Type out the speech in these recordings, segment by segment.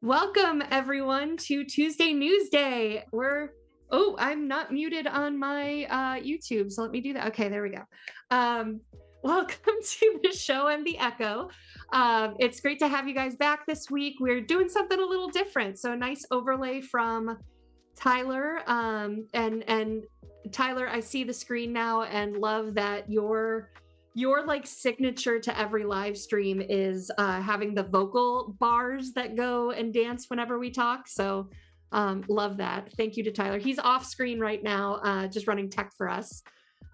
Welcome everyone to Tuesday Newsday. I'm not muted on my YouTube, so let me do that. Okay, there we go. Welcome to the show. I'm the Echo. It's great to have you guys back this week. We're doing something a little different. So a nice overlay from Tyler. And Tyler, I see the screen now and love that your like signature to every live stream is having the vocal bars that go and dance whenever we talk. So love that. Thank you to Tyler. He's off screen right now, just running tech for us.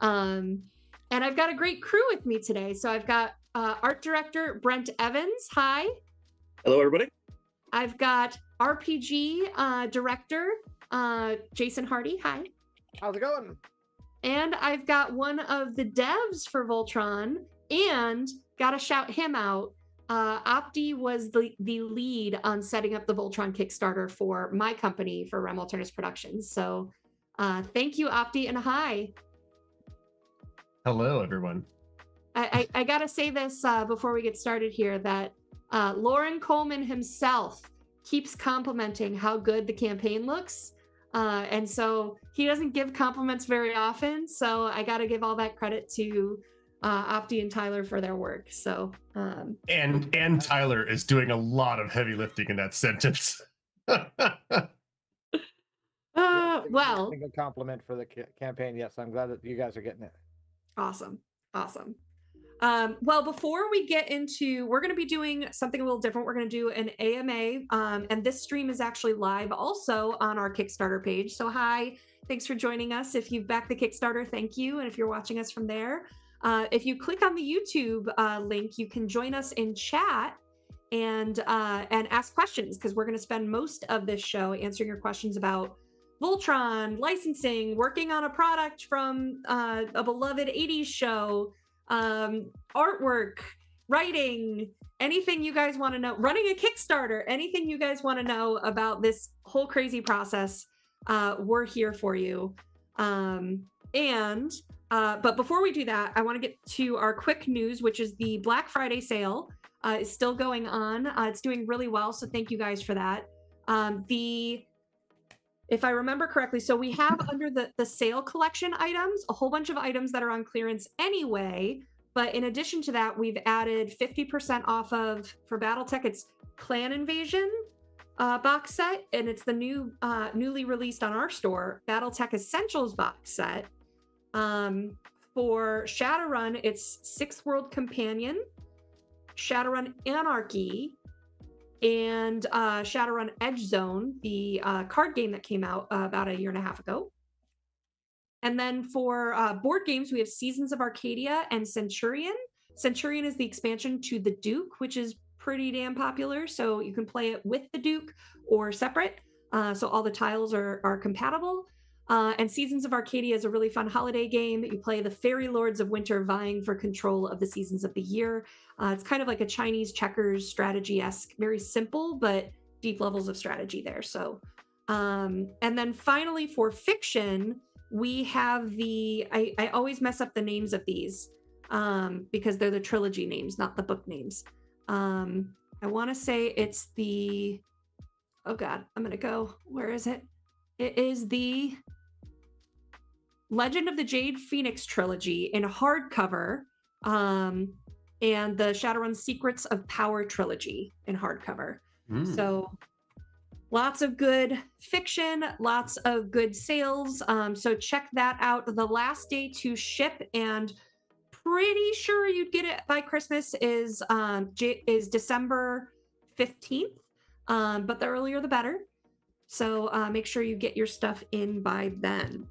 And I've got a great crew with me today. So I've got art director Brent Evans. Hi. Hello, everybody. I've got RPG director Jason Hardy. Hi. How's it going? And I've got one of the devs for Voltron, and gotta shout him out. Opti was the lead on setting up the Voltron Kickstarter for my company, for Alternis Productions. So thank you, Opti, and hi. Hello, everyone. I gotta say this before we get started here, that Lauren Coleman himself keeps complimenting how good the campaign looks. And so he doesn't give compliments very often. So I got to give all that credit to Opti and Tyler for their work. So and Tyler is doing a lot of heavy lifting in that sentence. Well, a compliment for the campaign. Yes, I'm glad that you guys are getting it. Awesome. Well, before we get into, we're going to be doing something a little different. We're going to do an AMA, and this stream is actually live also on our Kickstarter page. So hi, thanks for joining us. If you've backed the Kickstarter, thank you. And if you're watching us from there, if you click on the YouTube link, you can join us in chat and ask questions, because we're going to spend most of this show answering your questions about Voltron, licensing, working on a product from a beloved 80s show, artwork, writing, anything you guys want to know, running a Kickstarter, anything you guys want to know about this whole crazy process, we're here for you. But before we do that, I want to get to our quick news, which is the Black Friday sale is still going on. It's doing really well, so thank you guys for that. If I remember correctly, so we have under the sale collection items, a whole bunch of items that are on clearance anyway. But in addition to that, we've added 50% off of, for Battletech, it's Clan Invasion box set. And it's the newly released on our store, Battletech Essentials box set. For Shadowrun, it's Sixth World Companion, Shadowrun Anarchy, and Shadowrun Edge Zone, the card game that came out about a year and a half ago. And then for board games, we have Seasons of Arcadia and Centurion. Centurion is the expansion to the Duke, which is pretty damn popular. So you can play it with the Duke or separate. So all the tiles are compatible. And Seasons of Arcadia is a really fun holiday game. You play the Fairy Lords of Winter vying for control of the seasons of the year. It's kind of like a Chinese checkers strategy-esque, very simple, but deep levels of strategy there. So, and then finally for fiction, we have I always mess up the names of these because they're the trilogy names, not the book names. I want to say it's oh God, I'm going to go, where is it? It is the Legend of the Jade Phoenix trilogy in hardcover, and the Shadowrun Secrets of Power trilogy in hardcover. So lots of good fiction, lots of good sales. So check that out. The last day to ship, and pretty sure you'd get it by Christmas, is December 15th. But the earlier the better. So make sure you get your stuff in by then.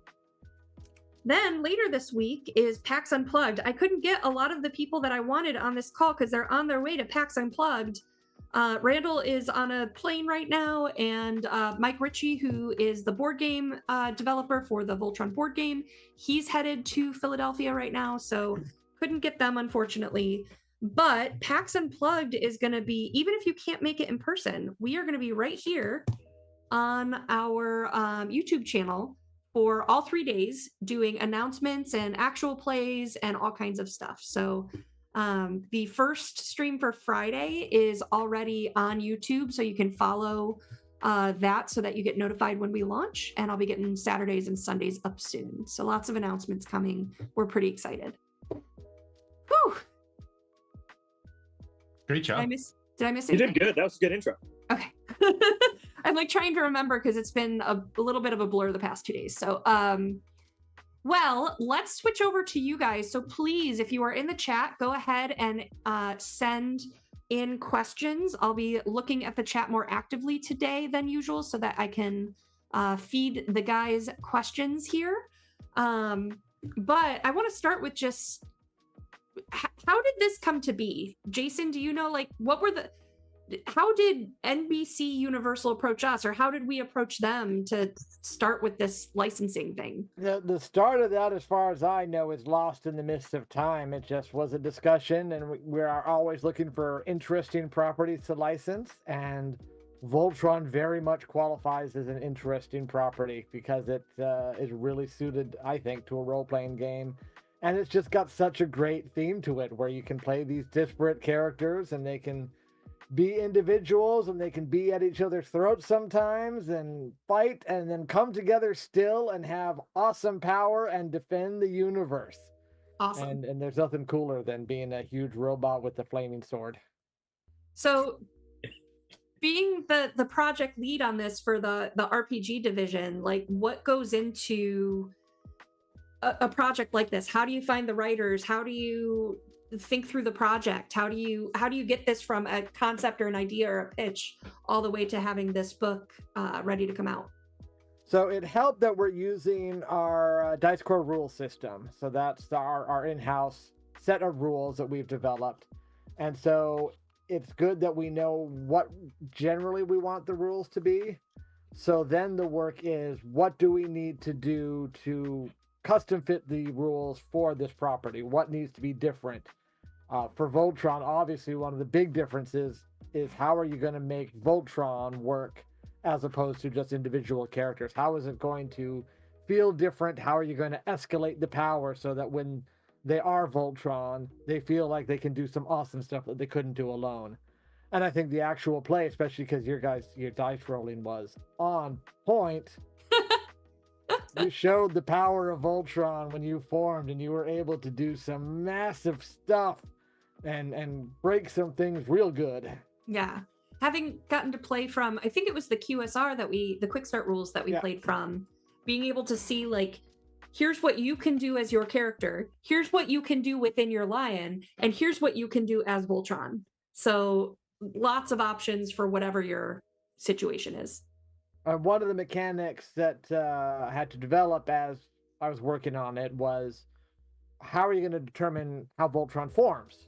Then later this week is PAX Unplugged. I couldn't get a lot of the people that I wanted on this call because they're on their way to PAX Unplugged. Randall is on a plane right now, and Mike Ritchie, who is the board game developer for the Voltron board game, he's headed to Philadelphia right now, so couldn't get them, unfortunately. But PAX Unplugged is going to be, even if you can't make it in person, we are going to be right here on our YouTube channel for all 3 days, doing announcements and actual plays and all kinds of stuff. So The first stream for Friday is already on YouTube, so you can follow that so that you get notified when we launch. And I'll be getting Saturdays and Sundays up soon. So lots of announcements coming. We're pretty excited. Whew. Great job. Did I miss You anything? did good. That was a good intro. Okay. I'm like trying to remember because it's been a little bit of a blur the past 2 days. So, well, let's switch over to you guys. So please, if you are in the chat, go ahead and send in questions. I'll be looking at the chat more actively today than usual so that I can feed the guys questions here. But I want to start with just how did this come to be? Jason, do you know, like, how did NBC Universal approach us, or how did we approach them to start with this licensing thing? The start of that, as far as I know, is lost in the midst of time. It just was a discussion, and we are always looking for interesting properties to license, and Voltron very much qualifies as an interesting property because it is really suited, I think, to a role-playing game. And it's just got such a great theme to it, where you can play these disparate characters and they can be individuals and they can be at each other's throats sometimes and fight and then come together still and have awesome power and defend the universe. Awesome. And there's nothing cooler than being a huge robot with a flaming sword. So being the project lead on this for the RPG division, like, what goes into a project like this? How do you find the writers? How do you think through the project? How do you get this from a concept or an idea or a pitch all the way to having this book ready to come out? So it helped that we're using our Dice Core rule system. So that's our in-house set of rules that we've developed. And so it's good that we know what generally we want the rules to be. So then the work is, what do we need to do to custom fit the rules for this property? What needs to be different? For Voltron, obviously one of the big differences is how are you going to make Voltron work as opposed to just individual characters? How is it going to feel different? How are you going to escalate the power so that when they are Voltron, they feel like they can do some awesome stuff that they couldn't do alone? And I think the actual play, especially because your dice rolling was on point. You showed the power of Voltron when you formed, and you were able to do some massive stuff and break some things real good. Yeah. Having gotten to play from, I think it was the QSR the Quick Start rules that we played from, being able to see, like, here's what you can do as your character, here's what you can do within your lion, and here's what you can do as Voltron. So lots of options for whatever your situation is. One of the mechanics that I had to develop as I was working on it was, how are you going to determine how Voltron forms?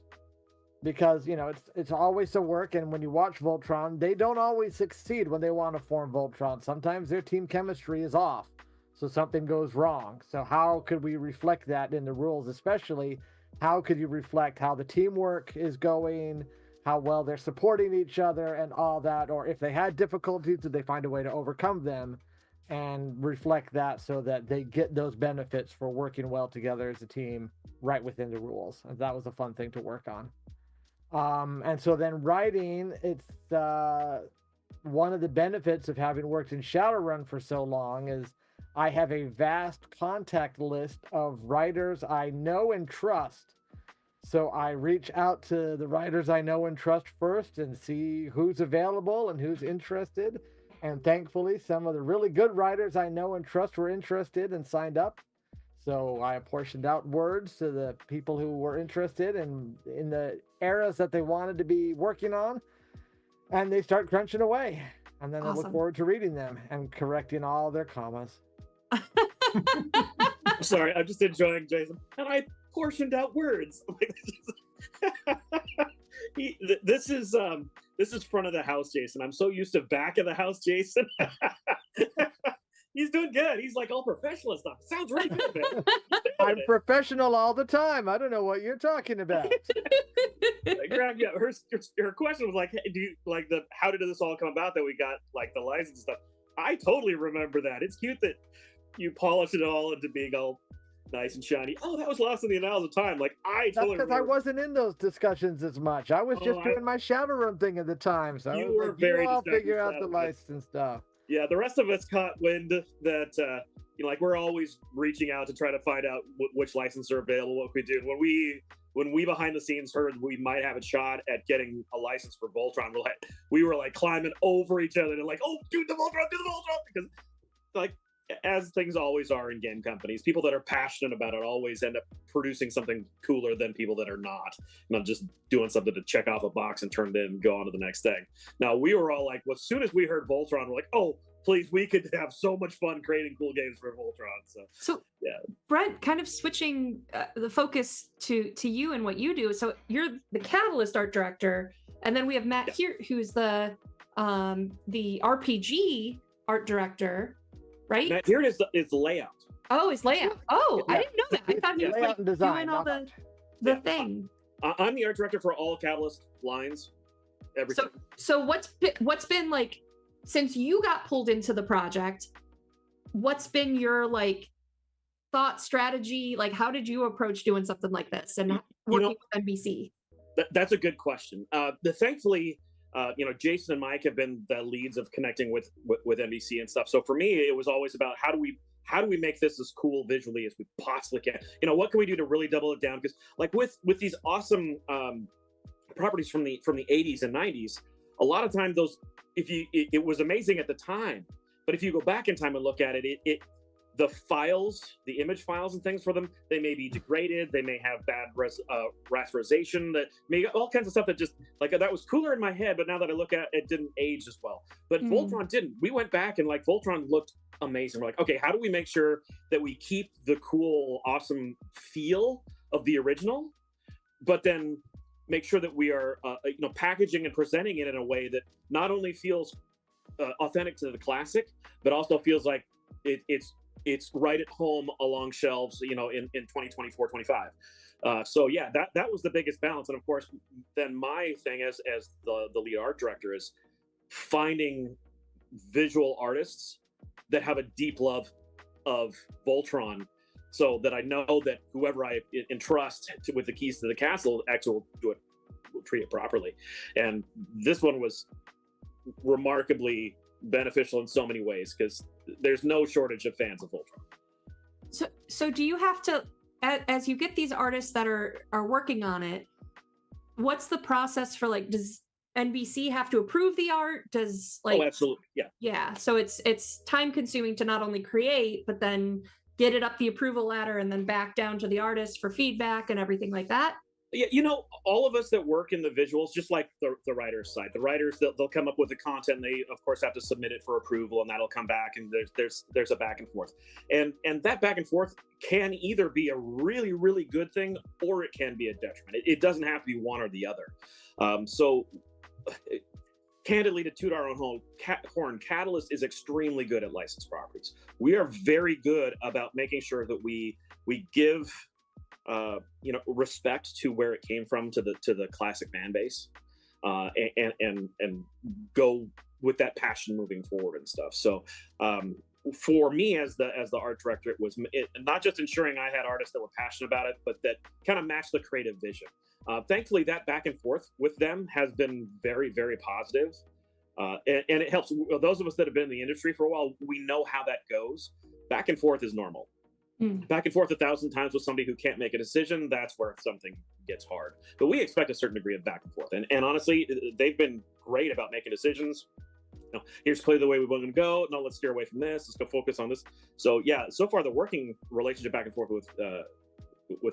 Because, you know, it's always a work, and when you watch Voltron, they don't always succeed when they want to form Voltron. Sometimes their team chemistry is off, so something goes wrong. So how could we reflect that in the rules? Especially, how could you reflect how the teamwork is going, how well they're supporting each other and all that, or if they had difficulties, did they find a way to overcome them, and reflect that so that they get those benefits for working well together as a team right within the rules. And that was a fun thing to work on. And so then writing, it's one of the benefits of having worked in Shadowrun for so long is I have a vast contact list of writers I know and trust. So I reach out to the writers I know and trust first and see who's available and who's interested. And thankfully, some of the really good writers I know and trust were interested and signed up. So I apportioned out words to the people who were interested and in the eras that they wanted to be working on. And they start crunching away. And then I look forward to reading them and correcting all their commas. Sorry, I'm just enjoying Jason. And I portioned out words. This is front of the house, Jason. I'm so used to back of the house, Jason. He's doing good. He's like all professional stuff. Sounds really good, man. I'm professional all the time. I don't know what you're talking about. Yeah, her question was like, hey, do you like how did this all come about that we got like the license stuff? I totally remember that. It's cute that you polish it all into being all nice and shiny. Oh, that was lost in the annals of time. Like I That's totally because I remember. wasn't in those discussions as much. I was just doing my shadowrun thing at the time. So You I was were like, very you all distracted figure out with the Shadowrun. license stuff. Yeah, the rest of us caught wind that like we're always reaching out to try to find out which licenses are available, what we do. When we behind the scenes heard we might have a shot at getting a license for Voltron, we were like climbing over each other and like, oh, do the Voltron, because like as things always are in game companies, people that are passionate about it always end up producing something cooler than people that are not just doing something to check off a box and turn it in and go on to the next thing. Now we were all like, well, as soon as we heard Voltron, we're like, oh, please, we could have so much fun creating cool games for Voltron. So yeah, Brent, kind of switching the focus to you and what you do. So you're the Catalyst art director, and then we have Matt here, who's the RPG art director, right? Matt here is layout. Oh, his layout. Oh, Yeah. I didn't know that. I thought he was Layout like and design, doing all not the art. thing. I'm the art director for all Catalyst lines. Everything. So what's been like, since you got pulled into the project, what's been your like thought strategy? Like, how did you approach doing something like this and working with NBC? That's a good question. Thankfully, Jason and Mike have been the leads of connecting with NBC and stuff. So for me, it was always about how do we make this as cool visually as we possibly can? What can we do to really double it down? Because like with these awesome properties from the 80s and 90s, a lot of times it was amazing at the time, but if you go back in time and look at it, the files, the image files and things for them, they may be degraded, they may have bad rasterization, that may all kinds of stuff that just like that was cooler in my head, but now that I look at it, didn't age as well. But Voltron didn't. We went back and like Voltron looked amazing. We're like, okay, how do we make sure that we keep the cool, awesome feel of the original, but then make sure that we are packaging and presenting it in a way that not only feels authentic to the classic, but also feels like it's right at home along shelves, in 2024, 25. So yeah, that was the biggest balance. And of course, then my thing as the lead art director is finding visual artists that have a deep love of Voltron, so that I know that whoever I entrust with the keys to the castle actually will treat it properly. And this one was remarkably beneficial in so many ways because there's no shortage of fans of Voltron. So do you have to, as you get these artists that are working on it, what's the process for like, does NBC have to approve the art? Does like, oh, absolutely. Yeah. So it's time consuming to not only create, but then get it up the approval ladder and then back down to the artist for feedback and everything like that. Yeah, all of us that work in the visuals, just like the writers' side, the writers they'll come up with the content. They of course have to submit it for approval, and that'll come back. And there's a back and forth, and that back and forth can either be a really really good thing or it can be a detriment. It doesn't have to be one or the other. So, candidly, to toot our own horn, Catalyst is extremely good at licensed properties. We are very good about making sure that we give respect to where it came from to the classic fan base, and go with that passion moving forward and stuff. So for me as the art director, it was not just ensuring I had artists that were passionate about it, but that kind of matched the creative vision. Thankfully, that back and forth with them has been very, very positive. And it helps. Those of us that have been in the industry for a while, we know how that goes. Back and forth is normal. Back and forth 1,000 times with somebody who can't make a decision, that's where something gets hard. But we expect a certain degree of back and forth. And honestly, they've been great about making decisions. Here's clearly the way we want to go. No, let's steer away from this. Let's go focus on this. So yeah, so far the working relationship back and forth with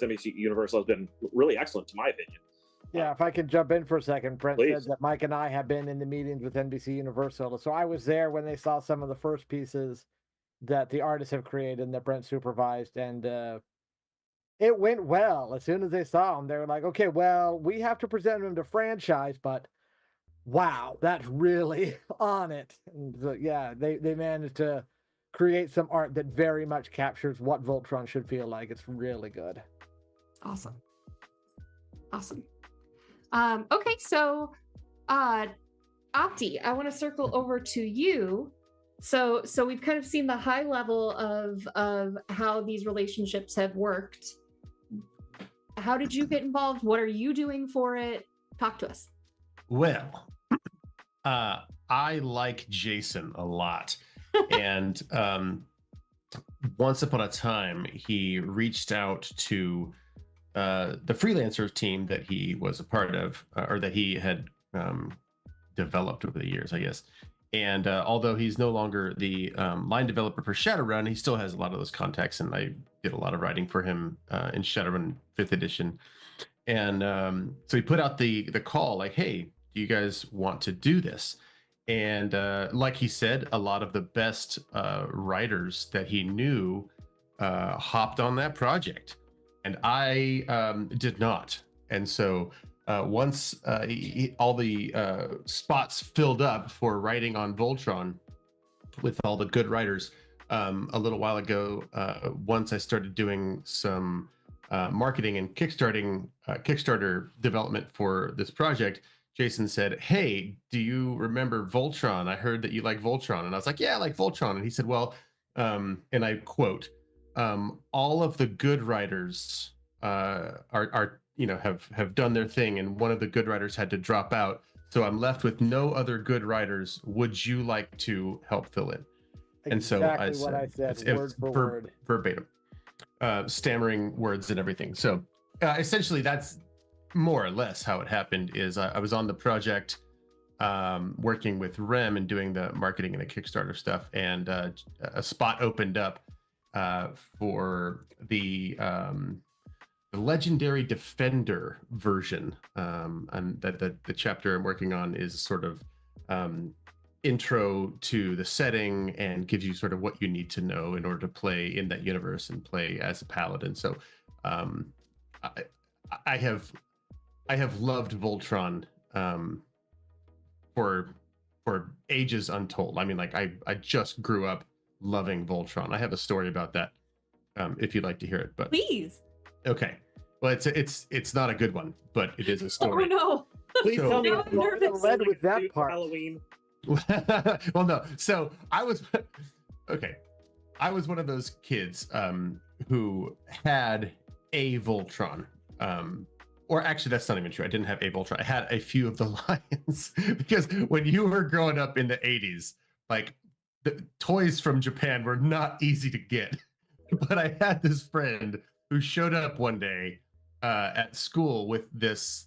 NBC Universal has been really excellent, to my opinion. Yeah, if I can jump in for a second, Brent Please. said that Mike and I have been in the meetings with NBC Universal. So I was there when they saw some of the first pieces that the artists have created and that Brent supervised, and it went well. As soon as they saw them, they were like, okay, well, we have to present them to franchise, but wow, that's really on it. And so, yeah, they managed to create some art that very much captures what Voltron should feel like. It's really good. Awesome. Okay, so Opti, I want to circle over to you. So we've kind of seen the high level of how these relationships have worked. How did you get involved? What are you doing for it? Talk to us. Well, I like Jason a lot. And once upon a time, he reached out to the freelancer team that he was a part of, or that he had developed over the years, I guess. And although he's no longer the line developer for Shadowrun, he still has a lot of those contacts, and I did a lot of writing for him in Shadowrun 5th edition. And so he put out the call, like, hey, do you guys want to do this? And like he said, a lot of the best writers that he knew hopped on that project. And I did not. And so once all the spots filled up for writing on Voltron with all the good writers, a little while ago, once I started doing some marketing and Kickstarter development for this project, Jason said, hey, do you remember Voltron? I heard that you like Voltron. And I was like, yeah, I like Voltron. And he said, well, and I quote, all of the good writers are have done their thing, and one of the good writers had to drop out, so I'm left with no other good writers. Would you like to help fill in? And so I said, word for word, verbatim, stammering words and everything. So essentially, that's more or less how it happened. Is I was on the project, working with Rem and doing the marketing and the Kickstarter stuff, and a spot opened up for the Legendary Defender version, and that the chapter I'm working on is sort of intro to the setting and gives you sort of what you need to know in order to play in that universe and play as a paladin. So I have loved Voltron for ages untold. I mean, like I just grew up loving Voltron. I have a story about that if you'd like to hear it, but please. Okay. Well, it's not a good one, but it is a story. Oh no! Please tell me. I'm nervous. Led with that part. Halloween. Well, no. So I was one of those kids who had a Voltron. Or actually, that's not even true. I didn't have a Voltron. I had a few of the Lions because when you were growing up in the 80s, like the toys from Japan were not easy to get. But I had this friend who showed up one day at school with this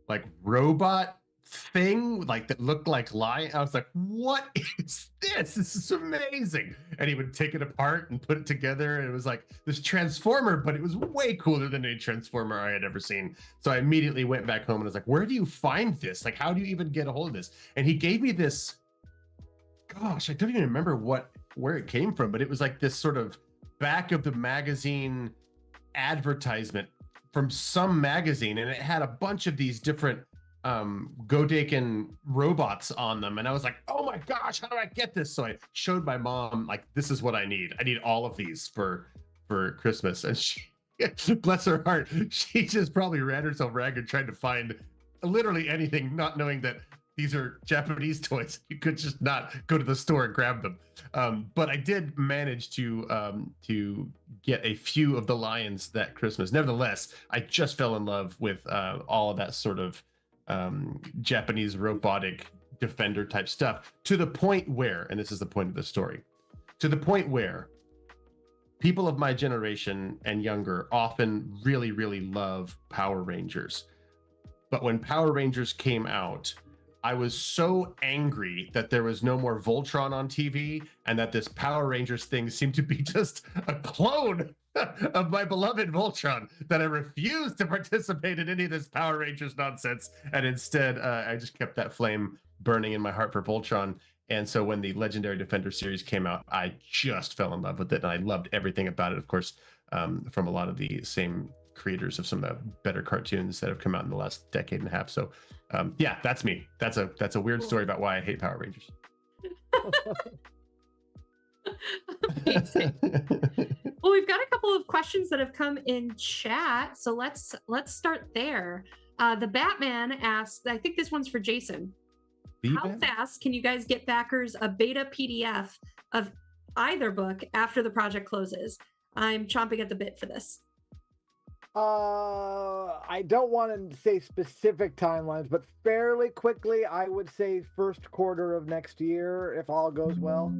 like robot thing, like that looked like lion. I was like, what is this? This is amazing. And he would take it apart and put it together, and it was like this transformer, but it was way cooler than any transformer I had ever seen. So I immediately went back home and was like, where do you find this? Like, how do you even get a hold of this? And he gave me this, gosh, I don't even remember where it came from, but it was like this sort of back of the magazine advertisement from some magazine, and it had a bunch of these different Godaken robots on them, and I was like, oh my gosh, how do I get this? So I showed my mom, like, this is what I need all of these for Christmas. And she, bless her heart, she just probably ran herself ragged trying to find literally anything, not knowing that these are Japanese toys. You could just not go to the store and grab them. But I did manage to get a few of the Lions that Christmas. Nevertheless, I just fell in love with all of that sort of Japanese robotic defender type stuff, to the point where, and this is the point of the story, to the point where people of my generation and younger often really, really love Power Rangers. But when Power Rangers came out, I was so angry that there was no more Voltron on TV, and that this Power Rangers thing seemed to be just a clone of my beloved Voltron, that I refused to participate in any of this Power Rangers nonsense. And instead, I just kept that flame burning in my heart for Voltron. And so when the Legendary Defender series came out, I just fell in love with it, and I loved everything about it, of course, from a lot of the same creators of some of the better cartoons that have come out in the last decade and a half. So yeah, that's me. That's a weird story about why I hate Power Rangers. Amazing. Well, we've got a couple of questions that have come in chat, so let's start there. The Batman asked, I think this one's for Jason. How fast can you guys get backers a beta PDF of either book after the project closes? I'm chomping at the bit for this. I don't want to say specific timelines, but fairly quickly, I would say first quarter of next year, if all goes well.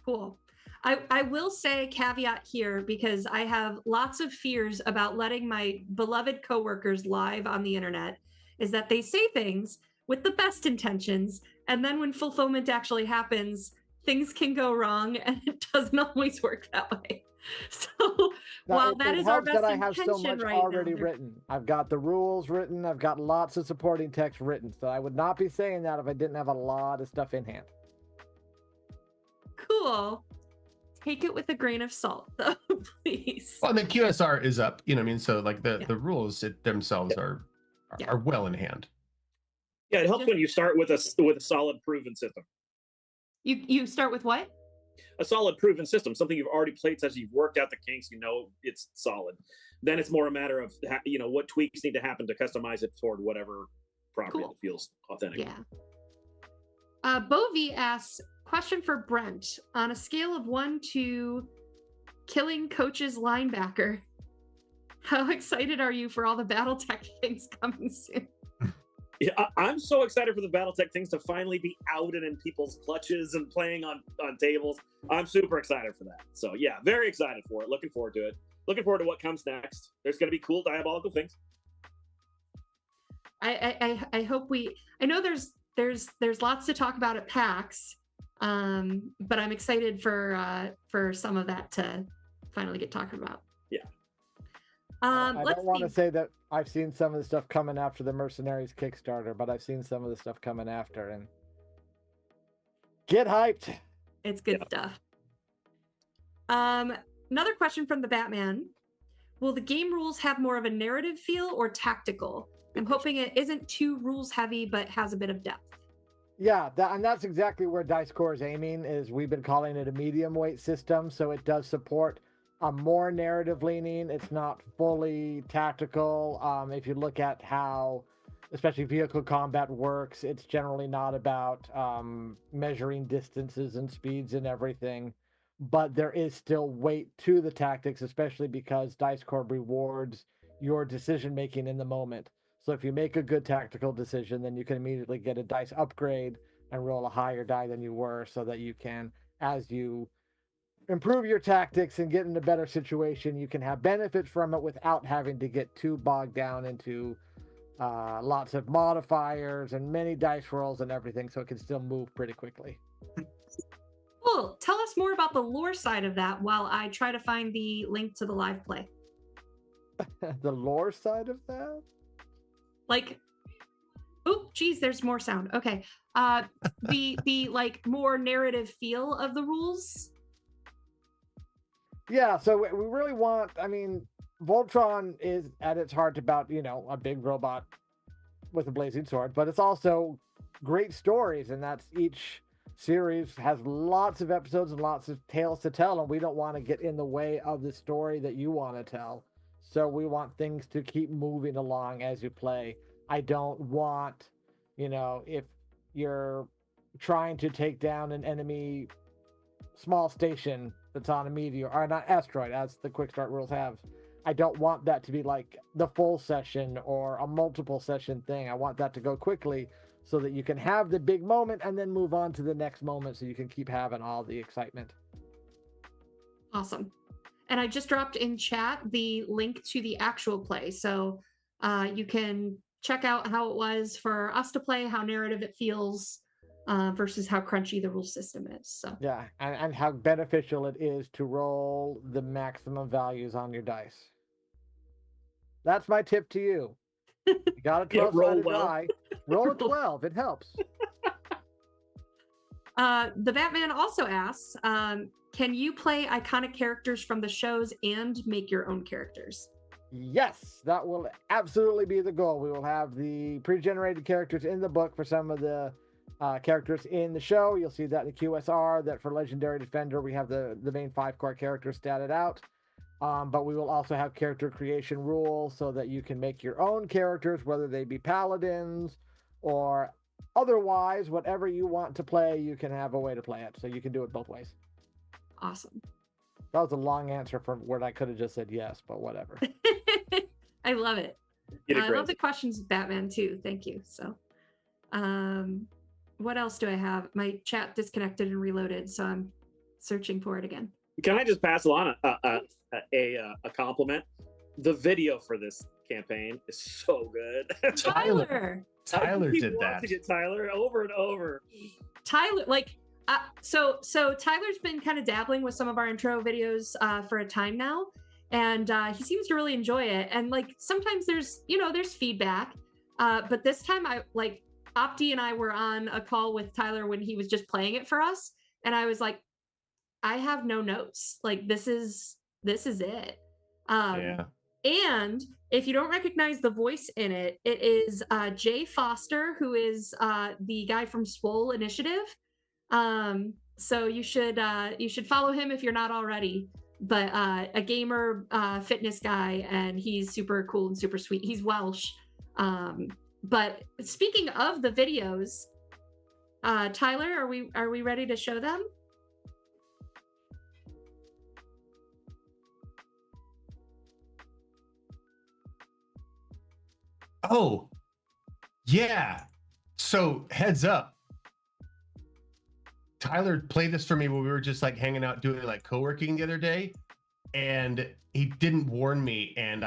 Cool. I will say caveat here, because I have lots of fears about letting my beloved coworkers live on the internet, is that they say things with the best intentions, and then when fulfillment actually happens, things can go wrong, and it doesn't always work that way. So while that is our best that I have so much right already now, written. I've got the rules written. I've got lots of supporting text written. So I would not be saying that if I didn't have a lot of stuff in hand. Cool. Take it with a grain of salt, though, please. Well, and the QSR is up. You know what I mean? So like the rules themselves are well in hand. Yeah, it helps when you start with a solid proven system. You start with what? A solid proven system, something you've already played tested, you've worked out the kinks, you know it's solid. Then it's more a matter of what tweaks need to happen to customize it toward whatever property that feels authentic. Yeah. Bovi asks, question for Brent. On a scale of 1 to killing coach's linebacker, how excited are you for all the battletech things coming soon? Yeah, I'm so excited for the battletech things to finally be out and in people's clutches and playing on tables. I'm super excited for that. So yeah, very excited for it. Looking forward to it. Looking forward to what comes next. There's going to be cool diabolical things. I hope I know there's lots to talk about at PAX, but I'm excited for some of that to finally get talked about. Yeah. I don't want to say that I've seen some of the stuff coming after the Mercenaries Kickstarter, but I've seen some of the stuff coming after, and get hyped. It's good stuff. Another question from the Batman. Will the game rules have more of a narrative feel or tactical? I'm hoping it isn't too rules heavy, but has a bit of depth. Yeah, and that's exactly where Dice Core is aiming. Is we've been calling it a medium weight system, so it does support a more narrative leaning. It's not fully tactical. If you look at how, especially vehicle combat works, it's generally not about measuring distances and speeds and everything. But there is still weight to the tactics, especially because Dice Core rewards your decision making in the moment. So if you make a good tactical decision, then you can immediately get a dice upgrade and roll a higher die than you were, so that you can, as you improve your tactics and get in a better situation, you can have benefits from it without having to get too bogged down into lots of modifiers and many dice rolls and everything, so it can still move pretty quickly. Cool. Tell us more about the lore side of that while I try to find the link to the live play. The lore side of that? Like, oh, geez, there's more sound. Okay. The like more narrative feel of the rules. Yeah, so we really want, Voltron is at its heart about, a big robot with a blazing sword, but it's also great stories, and that's each series has lots of episodes and lots of tales to tell, and we don't want to get in the way of the story that you want to tell. So we want things to keep moving along as you play. I don't want, if you're trying to take down an enemy small station that's on a meteor, or not asteroid, as the quick start rules have, I don't want that to be like the full session or a multiple session thing. I want that to go quickly so that you can have the big moment and then move on to the next moment, so you can keep having all the excitement. Awesome. And I just dropped in chat the link to the actual play, so you can check out how it was for us to play, how narrative it feels, versus how crunchy the rule system is. So yeah, and how beneficial it is to roll the maximum values on your dice. That's my tip to you. You got a 12-sided die, roll a 12. It helps. The Batman also asks, can you play iconic characters from the shows and make your own characters? Yes, that will absolutely be the goal. We will have the pre-generated characters in the book for some of the characters in the show. You'll see that in the QSR, that for Legendary Defender, we have the main 5 core characters statted out. But we will also have character creation rules so that you can make your own characters, whether they be paladins or otherwise, whatever you want to play, you can have a way to play it. So you can do it both ways. Awesome. That was a long answer for what I could have just said yes, but whatever. I love it. I love the questions with Batman too. Thank you. So, what else do I have? My chat disconnected and reloaded, so I'm searching for it again. Can I just pass along a compliment? The video for this campaign is so good. Tyler did that. To get Tyler over and over. Tyler, like, so Tyler's been kind of dabbling with some of our intro videos for a time now, and he seems to really enjoy it. And like sometimes there's feedback, but this time Opti and I were on a call with Tyler when he was just playing it for us, and I was like, I have no notes. Like this is it. Yeah. And if you don't recognize the voice in it, it is Jay Foster, who is the guy from Swole Initiative. So you should follow him if you're not already. But a gamer, fitness guy, and he's super cool and super sweet. He's Welsh. But speaking of the videos, Tyler, are we ready to show them? Oh, yeah. So heads up. Tyler played this for me when we were just like hanging out doing like co-working the other day, and he didn't warn me, and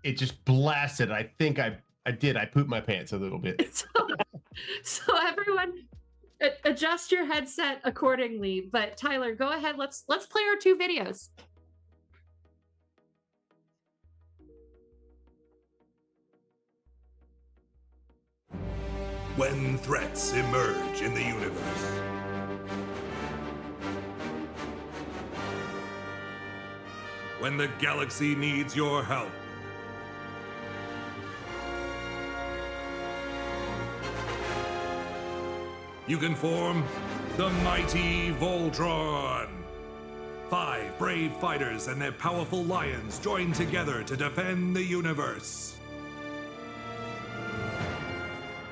it just blasted. I think I pooped my pants a little bit. So everyone adjust your headset accordingly. But Tyler, go ahead. Let's play our 2 videos. When threats emerge in the universe. When the galaxy needs your help. You can form the mighty Voltron. 5 brave fighters and their powerful lions join together to defend the universe.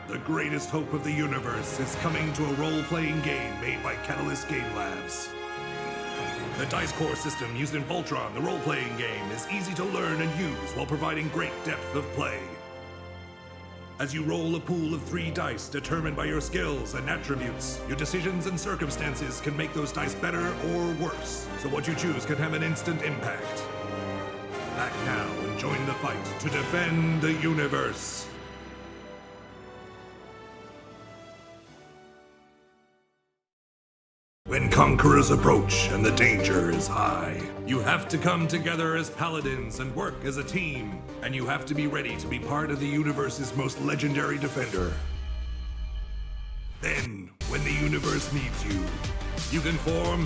The greatest hope of the universe is coming to a role-playing game made by Catalyst Game Labs. The dice core system used in Voltron, the role-playing game, is easy to learn and use while providing great depth of play. As you roll a pool of 3 dice determined by your skills and attributes, your decisions and circumstances can make those dice better or worse, so what you choose can have an instant impact. Back now and join the fight to defend the universe. When conquerors approach and the danger is high, you have to come together as paladins and work as a team, and you have to be ready to be part of the universe's most legendary defender. Then, when the universe needs you, you can form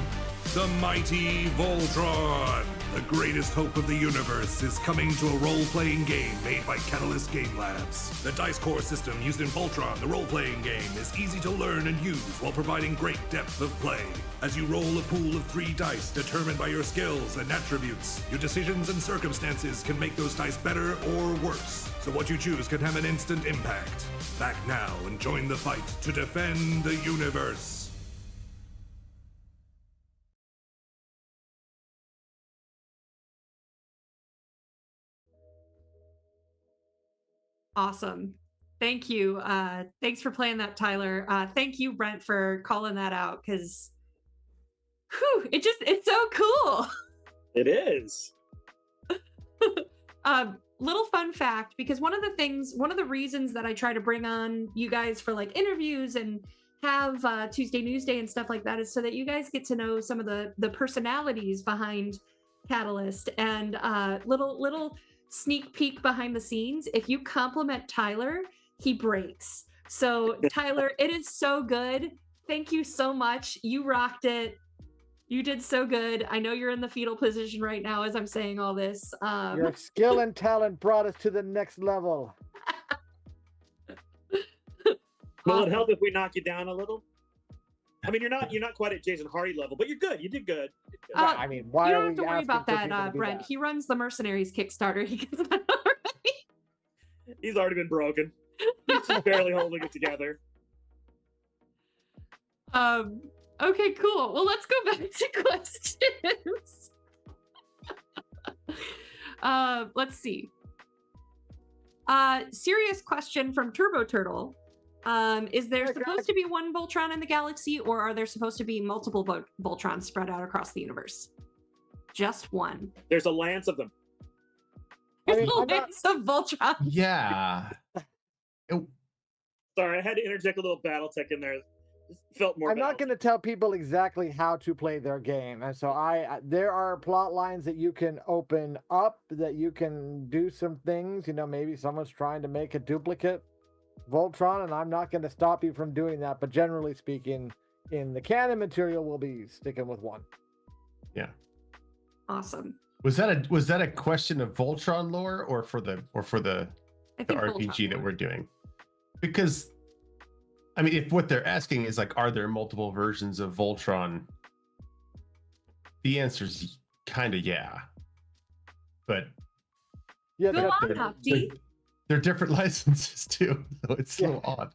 the mighty Voltron. The greatest hope of the universe is coming to a role-playing game made by Catalyst Game Labs. The dice core system used in Voltron, the role-playing game, is easy to learn and use while providing great depth of play. As you roll a pool of 3 dice determined by your skills and attributes, your decisions and circumstances can make those dice better or worse, so what you choose can have an instant impact. Back now and join the fight to defend the universe. Awesome. Thank you. Thanks for playing that, Tyler. Thank you, Brent, for calling that out, because it's so cool. It is. Little fun fact, because one of the reasons that I try to bring on you guys for like interviews and have Tuesday Newsday and stuff like that is so that you guys get to know some of the personalities behind Catalyst. And little sneak peek behind the scenes, if you compliment Tyler, he breaks. So Tyler, it is so good. Thank you so much. You rocked it. You did so good. I know you're in the fetal position right now as I'm saying all this. Your skill and talent brought us to the next level. Will it help if we knock you down a little? I mean, you're not quite at Jason Hardy level, but you're good. You did good. I mean, why you are don't have we to worry about asking for people that, to do Brent. that? He runs the Mercenaries Kickstarter. He gets that already. He's already been broken. He's just barely holding it together. Okay, cool. Well, let's go back to questions. Let's see. Serious question from Turbo Turtle. Is there supposed to be one Voltron in the galaxy, or are there supposed to be multiple Voltrons spread out across the universe? Just one. There's a lance of them. There's a lance of Voltron. Yeah. Sorry, I had to interject a little BattleTech in there. Felt more. I'm not going to tell people exactly how to play their game, and so there are plot lines that you can open up, that you can do some things. You know, maybe someone's trying to make a duplicate Voltron, and I'm not going to stop you from doing that. But generally speaking, in the canon material, we'll be sticking with one. Yeah. Awesome. Was that a question of Voltron lore or for the RPG that we're doing? Because I mean, if what they're asking is like, are there multiple versions of Voltron? The answer is kind of yeah. But yeah, go on, Opti. They're different licenses too, so it's so odd.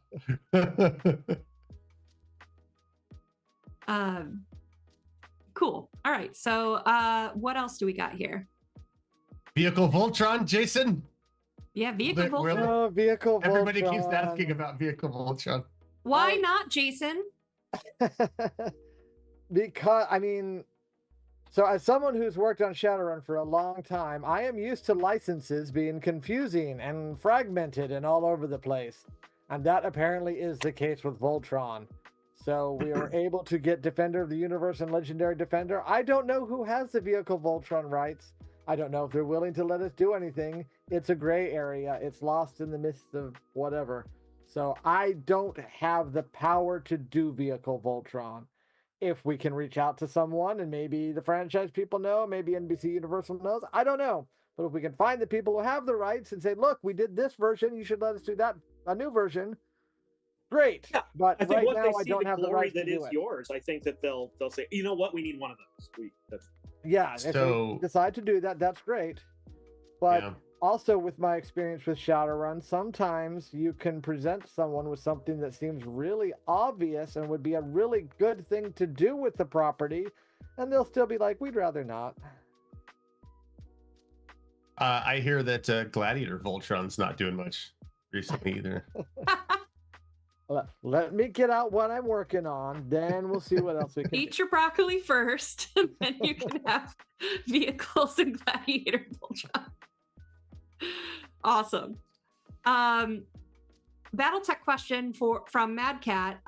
Cool. All right. So what else do we got here? Vehicle Voltron, Jason? Yeah, Vehicle Voltron. Oh, Vehicle Voltron. Everybody keeps asking about Vehicle Voltron. Why not, Jason? Because, I mean, so as someone who's worked on Shadowrun for a long time, I am used to licenses being confusing and fragmented and all over the place. And that apparently is the case with Voltron. So we are able to get Defender of the Universe and Legendary Defender. I don't know who has the Vehicle Voltron rights. I don't know if they're willing to let us do anything. It's a gray area. It's lost in the midst of whatever. So I don't have the power to do Vehicle Voltron. If we can reach out to someone, and maybe the franchise people know, maybe NBC Universal knows, I don't know. But if we can find the people who have the rights and say, look, we did this version, you should let us do that, a new version, great. Yeah, but I think right once now they I see don't the have the glory rights to that do is it. yours, I think that they'll say, you know what, we need one of those. Yeah, if So- they decide to do that, that's great. But Yeah. also with my experience with Shadowrun, sometimes you can present someone with something that seems really obvious and would be a really good thing to do with the property, and they'll still be like, we'd rather not. I hear that Gladiator Voltron's not doing much recently either. Let me get out what I'm working on, then we'll see what else we can Eat do. your broccoli first, and then you can have Vehicles and Gladiator Voltron. Awesome. BattleTech question from Mad Cat.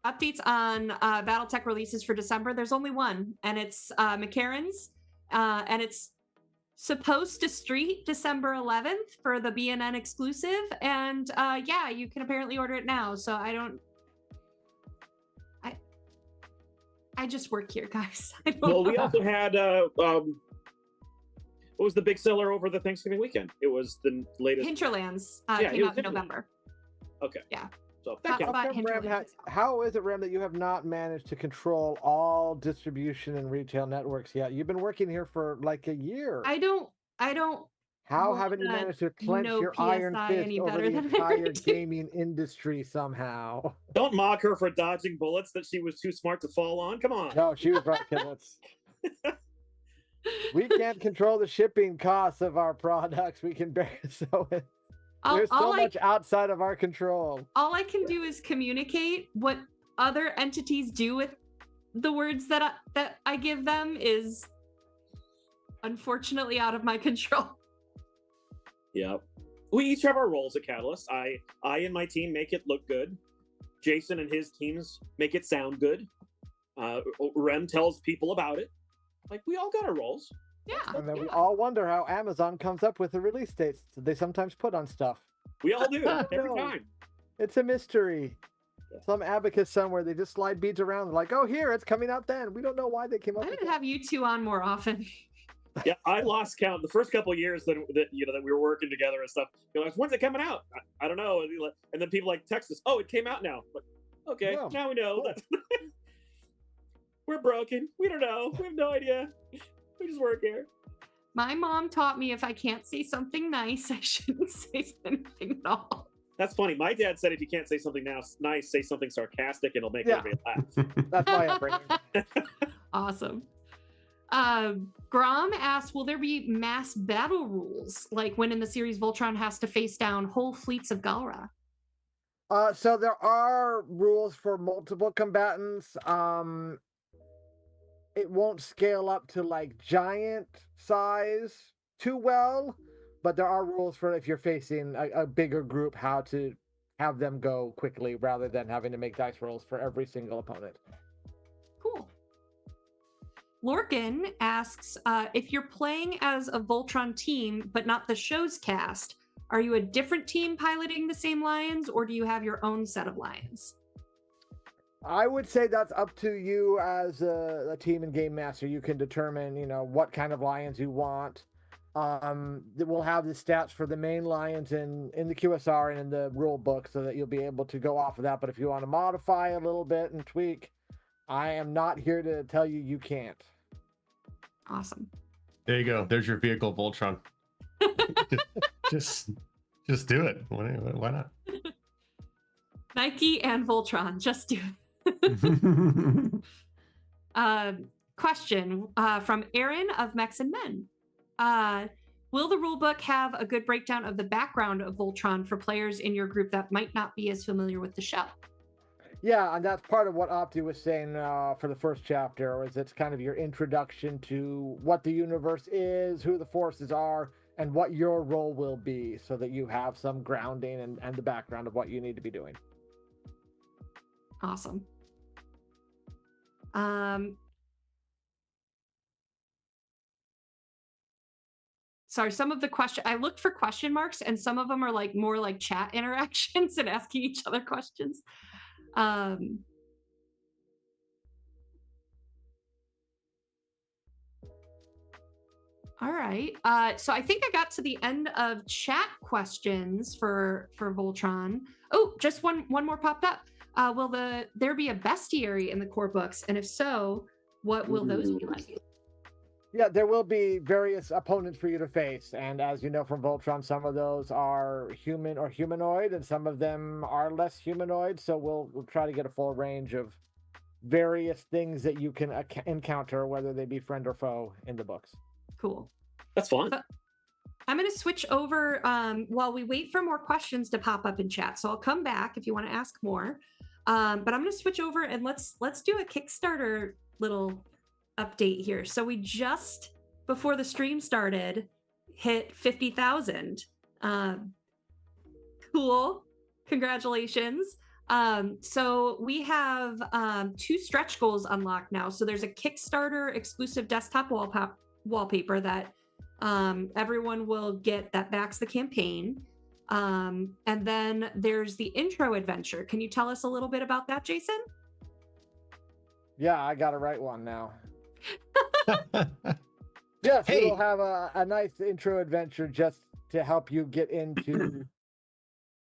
Updates on BattleTech releases for December. There's only one, and it's McCarran's, and it's supposed to street December 11th for the BNN exclusive. And yeah, you can apparently order it now. So I just work here, guys. Well, we also had what was the big seller over the Thanksgiving weekend? It was the latest. Hinterlands Yeah, came it out was in November. Okay. Yeah. So That's yeah. about Ram, Hinterlands. how is it, Ram, that you have not managed to control all distribution and retail networks yet? You've been working here for like a year. I don't How wanna haven't you managed to clench know your PSI iron fist any over better the than I entire already do. gaming industry somehow? Don't mock her for dodging bullets that she was too smart to fall on. Come on. No, she was right, Killets. We can't control the shipping costs of our products. We can bear so there's so much outside of our control. All I can do is communicate. What other entities do with the words that I give them is unfortunately out of my control. Yeah. We each have our roles at Catalyst. I and my team make it look good. Jason and his teams make it sound good. Rem tells people about it. Like, we all got our roles. Yeah. And then we all wonder how Amazon comes up with the release dates that they sometimes put on stuff. We all do every No. time. It's a mystery. Yeah. Some abacus somewhere, they just slide beads around like, oh, here, it's coming out then. We don't know why they came up I'm with gonna it. have you two on more often. Yeah, I lost count the first couple of years that we were working together and stuff. You're like, when's it coming out? I don't know. And then people like text us, oh, it came out now. Like, okay, Yeah, now we know. cool. We're broken. We don't know. We have no idea. We just work here. My mom taught me if I can't say something nice, I shouldn't say anything at all. That's funny. My dad said if you can't say something now nice, say something sarcastic, and it'll make everybody laugh. That's my upbringing. Awesome. Grom asks, will there be mass battle rules, like when in the series Voltron has to face down whole fleets of Galra? So there are rules for multiple combatants. It won't scale up to like giant size too well, but there are rules for if you're facing a bigger group, how to have them go quickly rather than having to make dice rolls for every single opponent. Cool. Lorcan asks, if you're playing as a Voltron team, but not the show's cast, are you a different team piloting the same lions, or do you have your own set of lions? I would say that's up to you as a team and game master. You can determine, what kind of lions you want. We'll have the stats for the main lions in the QSR and in the rule book so that you'll be able to go off of that. But if you want to modify a little bit and tweak, I am not here to tell you you can't. Awesome. There you go. There's your vehicle, Voltron. just do it. Why not? Nike and Voltron, just do it. Question from Aaron of Mechs and Men. Will the rulebook have a good breakdown of the background of Voltron for players in your group that might not be as familiar with the show? Yeah, and that's part of what Opti was saying for the first chapter, is it's kind of your introduction to what the universe is, who the forces are, and what your role will be, so that you have some grounding and the background of what you need to be doing. Awesome. Sorry, some of the I looked for question marks, and some of them are like more like chat interactions and asking each other questions. All right. So I think I got to the end of chat questions for Voltron. Oh, just one more popped up. Will there be a bestiary in the core books? And if so, what will those be like? Yeah, there will be various opponents for you to face. And as you know from Voltron, some of those are human or humanoid, and some of them are less humanoid. So we'll try to get a full range of various things that you can encounter, whether they be friend or foe, in the books. Cool. That's fun. I'm going to switch over while we wait for more questions to pop up in chat. So I'll come back if you want to ask more. But I'm going to switch over and let's do a Kickstarter little update here. So we just, before the stream started, hit 50,000. Cool. Congratulations. So we have 2 stretch goals unlocked now. So there's a Kickstarter exclusive desktop wallpaper that everyone will get that backs the campaign. And then there's the intro adventure. Can you tell us a little bit about that, Jason? Yeah, I got to write one now. Yes, hey. We'll have a nice intro adventure just to help you get into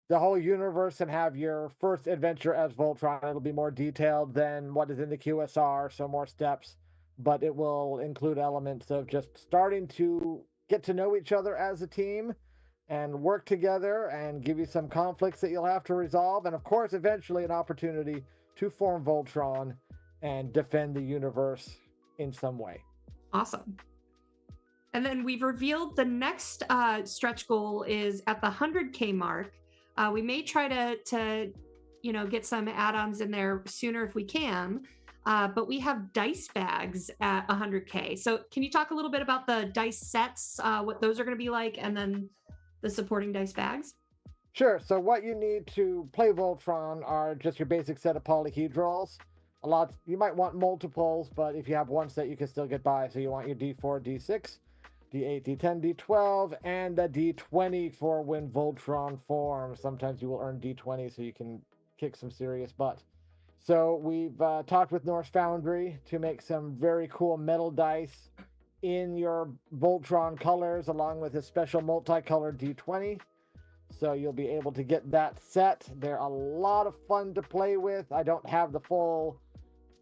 the whole universe and have your first adventure as Voltron. It'll be more detailed than what is in the QSR, so more steps, but it will include elements of just starting to get to know each other as a team and work together, and give you some conflicts that you'll have to resolve, and of course eventually an opportunity to form Voltron and defend the universe in some way. Awesome. And then we've revealed the next stretch goal is at the 100K mark. We may try to get some add-ons in there sooner if we can, but we have dice bags at 100K. So can you talk a little bit about the dice sets, what those are going to be like, and then the supporting dice bags? Sure. So what you need to play Voltron are just your basic set of polyhedrals. You might want multiples, but if you have one set, you can still get by. So you want your D4, D6, D8, D10, D12, and a D20 for when Voltron forms. Sometimes you will earn D20 so you can kick some serious butt. So we've talked with Norse Foundry to make some very cool metal dice in your Voltron colors, along with a special multicolored D20. So you'll be able to get that set. They're a lot of fun to play with. I don't have the full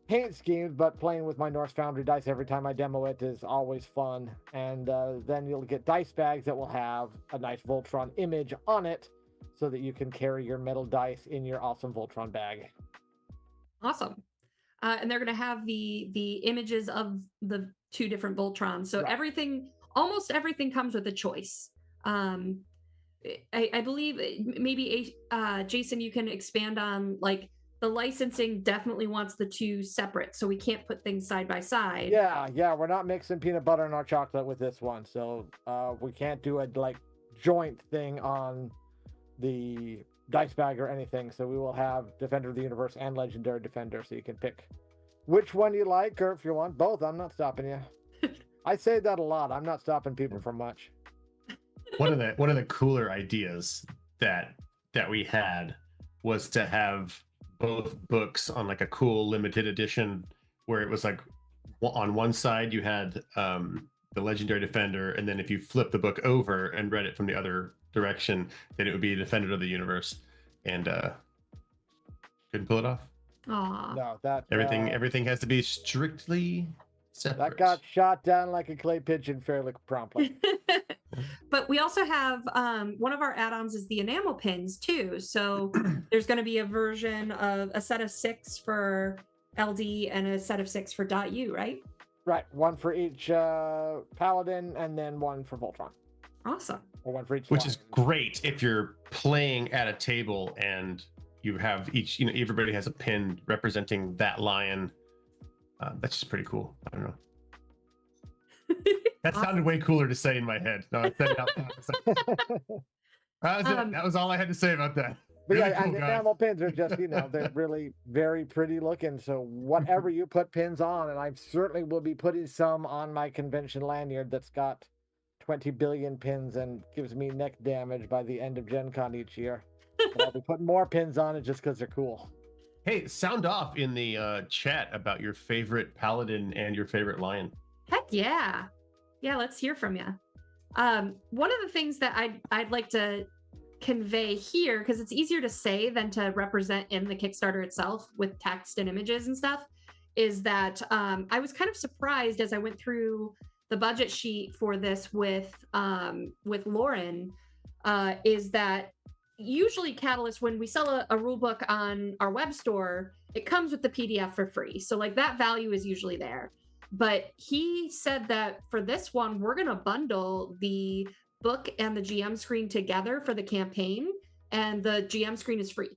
paint schemes, but playing with my Norse Foundry dice every time I demo it is always fun. And then you'll get dice bags that will have a nice Voltron image on it, so that you can carry your metal dice in your awesome Voltron bag. Awesome. And they're going to have the images of the 2 different Voltrons. So almost everything comes with a choice. I believe maybe Jason, you can expand on like the licensing definitely wants the 2 separate, so we can't put things side by side. Yeah, we're not mixing peanut butter and our chocolate with this one, so we can't do a like joint thing on the dice bag or anything. So we will have Defender of the Universe and Legendary Defender, so you can pick which one you like, or if you want both, I'm not stopping you. I say that a lot. I'm not stopping people from much. One of the cooler ideas that we had was to have both books on like a cool limited edition, where it was like on one side you had the Legendary Defender, and then if you flip the book over and read it from the other direction, then it would be Defender of the Universe. And couldn't pull it off. Aww. No, that everything has to be strictly separate. That got shot down like a clay pigeon fairly promptly. But we also have one of our add-ons is the enamel pins too. So there's going to be a version of a set of 6 for LD and a set of 6 for .U, right? Right, one for each Paladin and then one for Voltron. Awesome. Or one for each Which line. is great if you're playing at a table and you have each, everybody has a pin representing that lion. That's just pretty cool. I don't know. That sounded way cooler to say in my head. No, I said it out loud. That was all I had to say about that. But Really yeah, cool, and the guys. enamel pins are just, they're really very pretty looking. So whatever you put pins on, and I certainly will be putting some on my convention lanyard that's got 20 billion pins and gives me neck damage by the end of Gen Con each year. But I'll be putting more pins on it just because they're cool. Hey, sound off in the chat about your favorite paladin and your favorite lion. Heck yeah. Yeah, let's hear from you. One of the things that I'd like to convey here, because it's easier to say than to represent in the Kickstarter itself with text and images and stuff, is that I was kind of surprised as I went through the budget sheet for this with Lauren, is that usually Catalyst, when we sell a rule book on our web store, it comes with the PDF for free. So like that value is usually there. But he said that for this one, we're going to bundle the book and the GM screen together for the campaign, and the GM screen is free.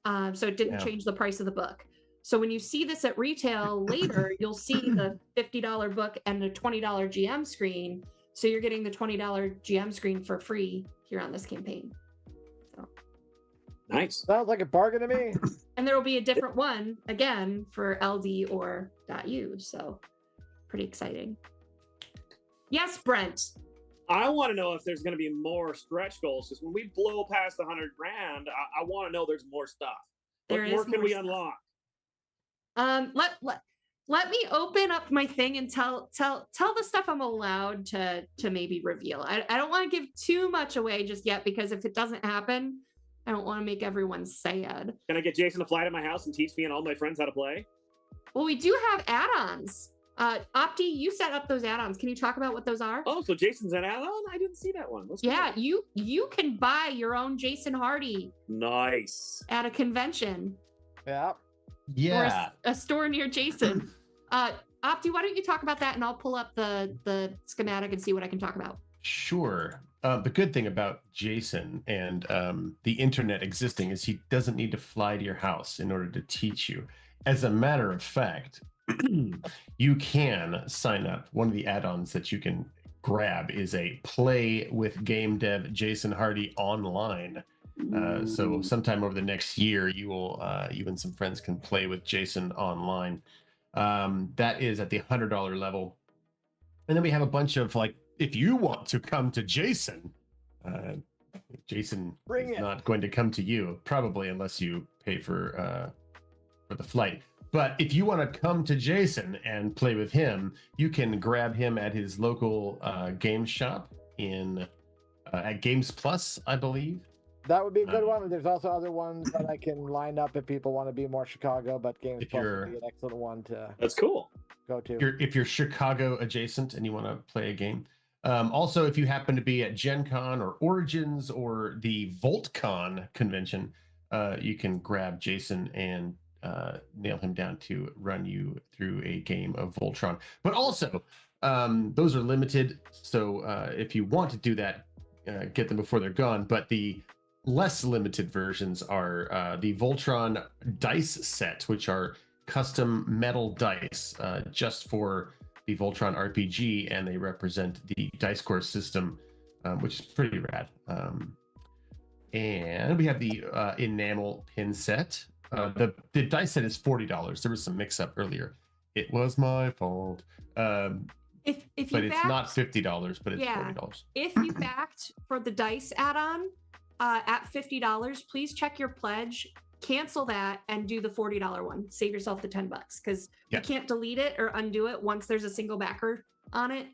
So it didn't change the price of the book. So when you see this at retail later, you'll see the $50 book and the $20 GM screen. So you're getting the $20 GM screen for free here on this campaign. So Nice. Sounds like a bargain to me. And there will be a different one again for LD or .U. So pretty exciting. Yes, Brent. I want to know if there's going to be more stretch goals, because when we blow past the $100,000, I want to know there's more stuff. What more can we unlock? Let me open up my thing and tell the stuff I'm allowed to maybe reveal. I don't want to give too much away just yet, because if it doesn't happen, I don't want to make everyone sad. Can I get Jason to fly to my house and teach me and all my friends how to play? Well, we do have add-ons. Opti, you set up those add-ons. Can you talk about what those are? Oh, so Jason's an add-on? I didn't see that one. Yeah, you can buy your own Jason Hardy. Nice. At a convention. Yeah. Yeah. Or a store near Jason. Opti, why don't you talk about that, and I'll pull up the schematic and see what I can talk about. Sure. The good thing about Jason and the internet existing is he doesn't need to fly to your house in order to teach you. As a matter of fact, you can sign up. One of the add-ons that you can grab is a Play with Game Dev Jason Hardy online. So sometime over the next year, you and some friends can play with Jason online. That is at the $100 level. And then we have a bunch of, like, if you want to come to Jason, Jason is not going to come to you, probably, unless you pay for the flight. But if you want to come to Jason and play with him, you can grab him at his local game shop at Games Plus, I believe. That would be a good one. There's also other ones that I can line up if people want to be more Chicago, but Games Plus would be an excellent one to That's cool. Go to. If you're Chicago adjacent and you want to play a game. Also, if you happen to be at Gen Con or Origins or the VoltCon convention, you can grab Jason and nail him down to run you through a game of Voltron. But also, those are limited, so if you want to do that, get them before they're gone. But the less limited versions are the Voltron dice set, which are custom metal dice just for the Voltron RPG, and they represent the dice core system, which is pretty rad. And we have the enamel pin set. The dice set is $40. There was some mix-up earlier. It was my fault. If you but it's backed, not $50, but it's yeah, $40. If you backed for the dice add-on at $50, please check your pledge, cancel that, and do the $40 one. Save yourself the $10 because you can't delete it or undo it once there's a single backer on it.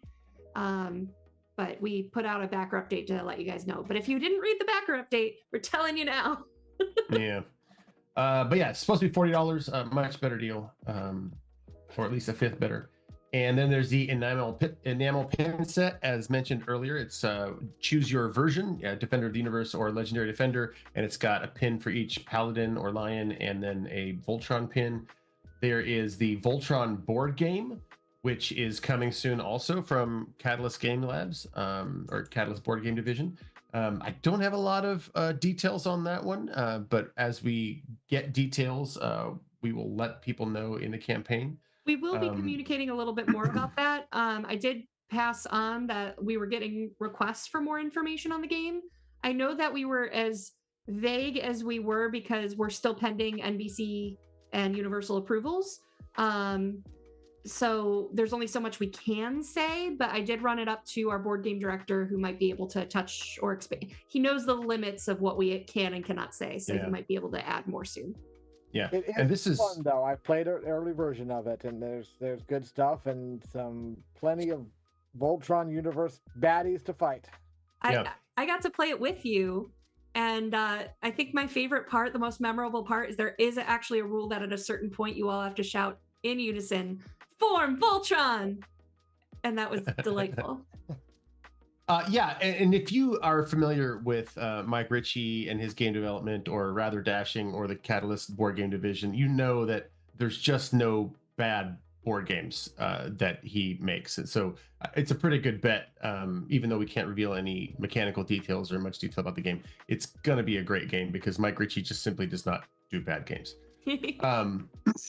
But we put out a backer update to let you guys know. But if you didn't read the backer update, we're telling you now. Yeah. But yeah, it's supposed to be $40, much better deal, or at least a fifth better. And then there's the enamel pin set, as mentioned earlier. It's choose your version, Defender of the Universe or Legendary Defender, and it's got a pin for each Paladin or Lion, and then a Voltron pin. There is the Voltron board game, which is coming soon also from Catalyst Game Labs, or Catalyst Board Game Division. I don't have a lot of details on that one, but as we get details, we will let people know in the campaign. We will be communicating a little bit more about that. I did pass on that we were getting requests for more information on the game. I know that we were as vague as we were because we're still pending NBC and Universal approvals. So there's only so much we can say, but I did run it up to our board game director who might be able to touch or expand. He knows the limits of what we can and cannot say, so he might be able to add more soon. Yeah, and this is fun though. I played an early version of it, and there's good stuff and plenty of Voltron universe baddies to fight. I got to play it with you, and I think my favorite part, the most memorable part, is there is actually a rule that at a certain point you all have to shout in unison, "Form Voltron," and that was delightful. And if you are familiar with Mike Ritchie and his game development, or Rather Dashing, or the Catalyst Board Game Division, you know that there's just no bad board games that he makes. And so it's a pretty good bet, even though we can't reveal any mechanical details or much detail about the game. It's going to be a great game because Mike Ritchie just simply does not do bad games.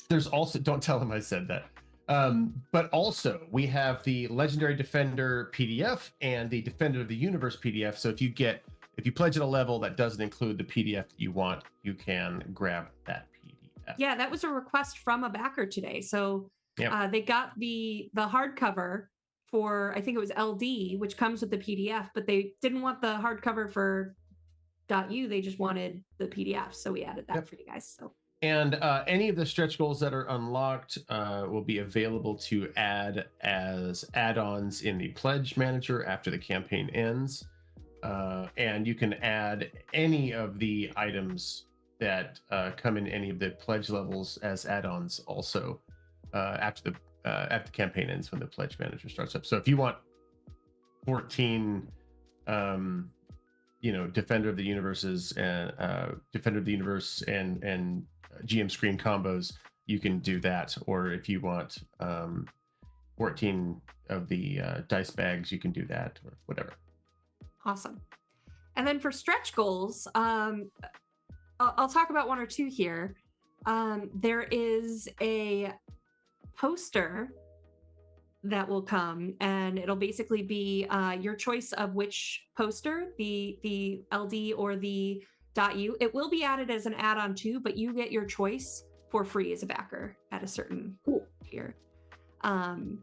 There's also, don't tell him I said that. But also we have the Legendary Defender PDF and the Defender of the Universe PDF. So if you pledge at a level that doesn't include the PDF that you want, you can grab that PDF. Yeah, that was a request from a backer today. So they got the hardcover for, I think it was LD, which comes with the PDF, but they didn't want the hardcover for .u. They just wanted the PDF. So we added that for you guys. So. And any of the stretch goals that are unlocked will be available to add as add-ons in the Pledge Manager after the campaign ends. And you can add any of the items that come in any of the Pledge levels as add-ons also after the campaign ends, when the Pledge Manager starts up. So if you want 14 Defender of the Universes and Defender of the Universe and GM Screen combos, you can do that. Or if you want 14 of the dice bags, you can do that, or whatever. Awesome. And then for stretch goals, I'll talk about one or two here. There is a poster that will come, and it'll basically be your choice of which poster, the LD or the .u. It will be added as an add-on too, but you get your choice for free as a backer at a certain tier. And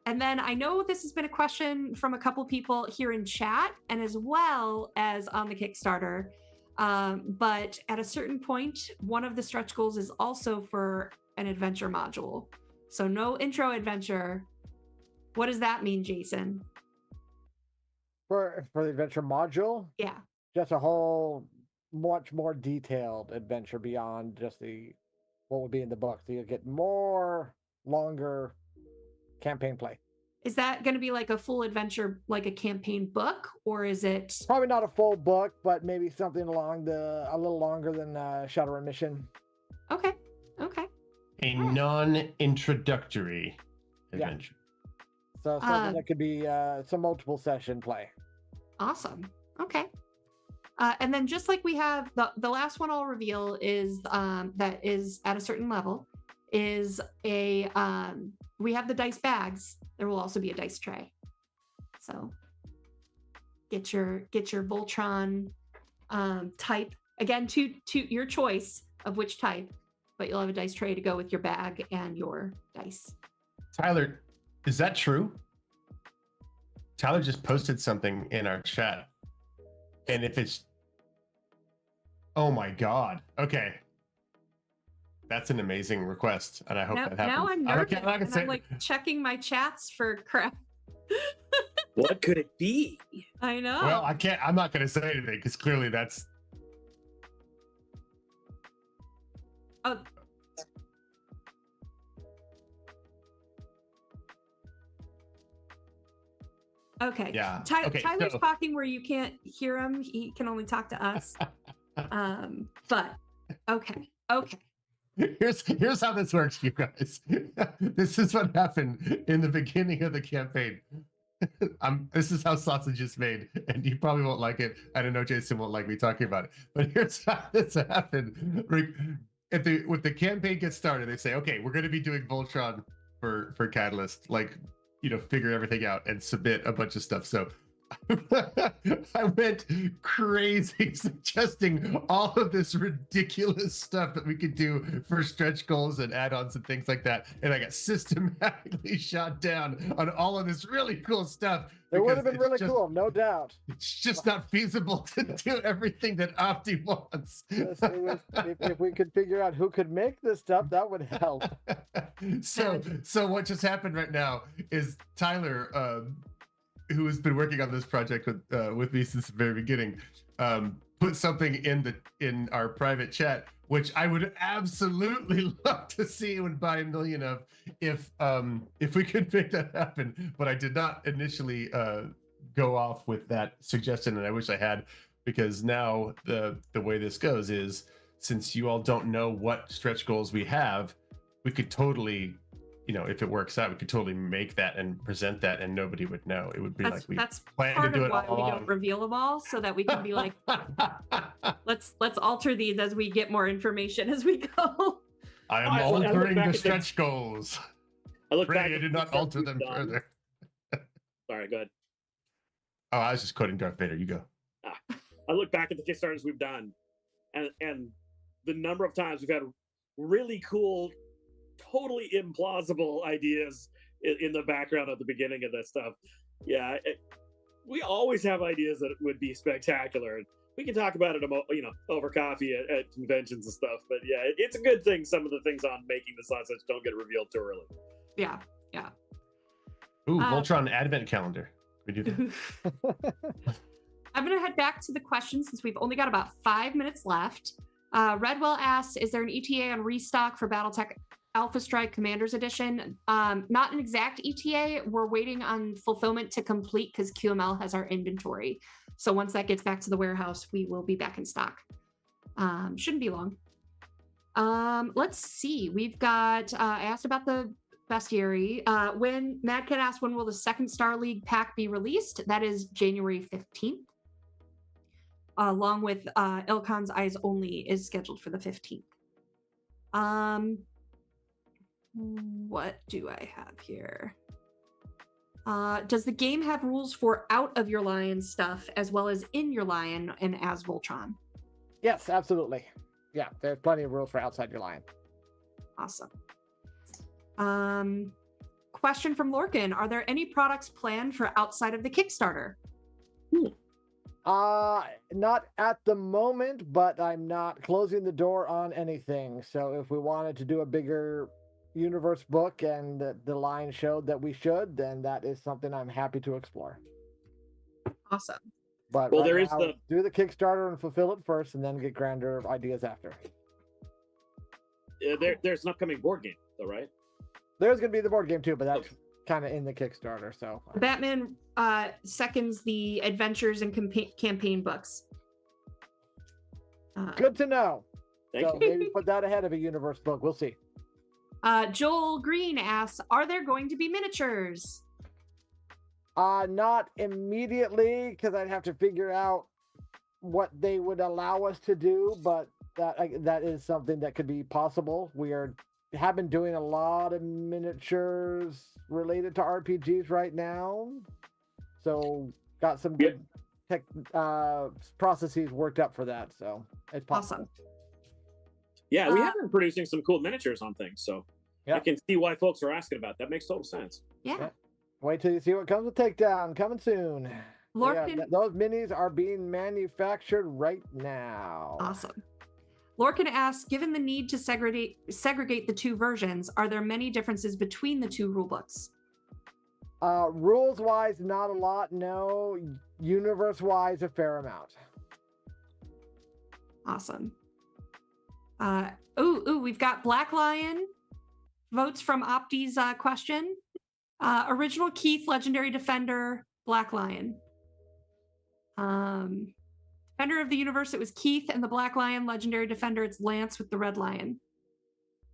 then I know this has been a question from a couple people here in chat and as well as on the Kickstarter. But at a certain point, one of the stretch goals is also for an adventure module. So no intro adventure. What does that mean, Jason? For the adventure module? Yeah. Just a whole much more detailed adventure beyond just what would be in the book. So you'll get more longer campaign play. Is that going to be like a full adventure, like a campaign book, or is it Probably not a full book, but maybe something along a little longer than Shadowrun mission. Okay. Okay. A non-introductory adventure. So something that could be some multiple session play. Awesome. Okay. And then just like we have the last one I'll reveal is that is at a certain level is we have the dice bags. There will also be a dice tray. So get your Voltron type again to your choice of which type, but you'll have a dice tray to go with your bag and your dice. Tyler, is that true? Tyler just posted something in our chat. And if it's... Oh my God. Okay. That's an amazing request. And I hope that happens. Now I'm nervous. I'm like checking my chats for crap. What could it be? I know. Well, I'm not going to say anything because clearly that's... Oh. Okay. Yeah. Tyler's talking where you can't hear him. He can only talk to us. But okay. Here's how this works, you guys. This is what happened in the beginning of the campaign. This is how sausage is made, and you probably won't like it. I don't know, Jason won't like me talking about it, but here's how this happened. With the campaign gets started, they say, okay, we're going to be doing Voltron for Catalyst, like, figure everything out and submit a bunch of stuff. So I went crazy suggesting all of this ridiculous stuff that we could do for stretch goals and add-ons and things like that. And I got systematically shot down on all of this really cool stuff. It would have been really cool, no doubt. It's just not feasible to do everything that Opti wants. Yes, if we could figure out who could make this stuff, that would help. So what just happened right now is Tyler, who has been working on this project with me since the very beginning, put something in our private chat, which I would absolutely love to see and buy a million of if we could make that happen. But I did not initially go off with that suggestion, and I wish I had, because now the way this goes is, since you all don't know what stretch goals we have, we could totally, if it works out, we could totally make that and present that, and nobody would know. It would be like we planned to do it all along. That's part of why we don't reveal them all, so that we can be like, let's alter these as we get more information as we go. I am altering the stretch goals. I did not alter them further. Sorry, go ahead. Oh, I was just quoting Darth Vader. You go. I look back at the Kickstarters we've done, and the number of times we've had really cool, totally implausible ideas in the background at the beginning of that stuff. Yeah, we always have ideas that would be spectacular. We can talk about it, over coffee at conventions and stuff. But yeah, it's a good thing some of the things on making the sausage don't get revealed too early. Yeah. Ooh, Voltron advent calendar. We do that. I'm going to head back to the questions since we've only got about 5 minutes left. Redwell asks, is there an ETA on restock for Battletech Alpha Strike Commander's Edition? Not an exact ETA. We're waiting on fulfillment to complete because QML has our inventory. So once that gets back to the warehouse, we will be back in stock. Shouldn't be long. Let's see. We've got, I asked about the bestiary. When Mad Cat asked, when will the second Star League pack be released? That is January 15th. Along with Ilkon's Eyes Only is scheduled for the 15th. What do I have here? Does the game have rules for out of your lion stuff as well as in your lion and as Voltron? Yes, absolutely. Yeah, there's plenty of rules for outside your lion. Awesome. Question from Lorcan. Are there any products planned for outside of the Kickstarter? Not at the moment, but I'm not closing the door on anything. So if we wanted to do a bigger universe book and the line showed that we should, then that is something I'm happy to explore. Awesome. But well, right there now, is do the Kickstarter and fulfill it first, and then get grander ideas after. There's an upcoming board game, though, right? There's going to be the board game too, but that's kind of in the Kickstarter. So Batman seconds the adventures and campaign books. Good to know. Thank So maybe put that ahead of a universe book. We'll see. Joel Green asks, are there going to be miniatures? Not immediately, because I'd have to figure out what they would allow us to do, but that is something that could be possible. We have been doing a lot of miniatures related to RPGs right now, so got some good tech processes worked up for that. So it's possible. Awesome. Yeah, we have been producing some cool miniatures on things, so I can see why folks are asking about that. Makes total sense. Yeah. Wait till you see what comes with Takedown, coming soon. Lorcan, those minis are being manufactured right now. awesome. Lorcan asks, given the need to segregate the two versions, are there many differences between the two rulebooks? Rules wise, not a lot. No. Universe wise, a fair amount. Awesome. We've got Black Lion votes from Opti's question. Original Keith, Legendary Defender, Black Lion. Defender of the Universe, it was Keith, and the Black Lion. Legendary Defender, it's Lance with the Red Lion.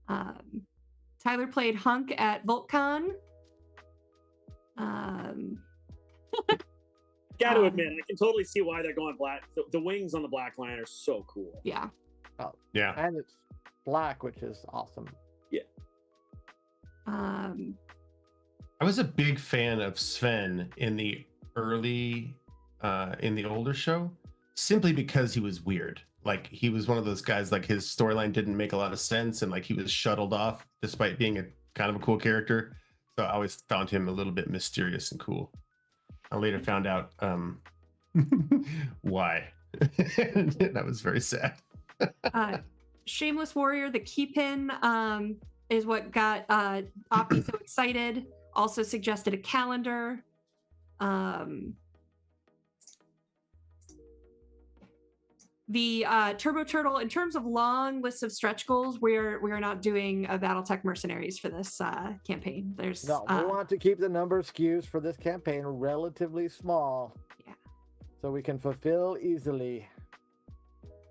Tyler played Hunk at VoltCon. Got to admit, I can totally see why they're going black. The wings on the Black Lion are so cool. Yeah. Oh, Yeah. and it's black, which is awesome. I was a big fan of Sven in the older show, simply because he was weird. Like, he was one of those guys, like, his storyline didn't make a lot of sense, and like he was shuttled off despite being a kind of a cool character. So I always found him a little bit mysterious and cool. I later found out why. That was very sad. Shameless Warrior, the Keypin is what got Opti so excited. Also suggested a calendar. The Turbo Turtle, in terms of long lists of stretch goals, we're not doing a BattleTech Mercenaries for this campaign. There's No, we want to keep the number of SKUs for this campaign relatively small. Yeah. So we can fulfill easily.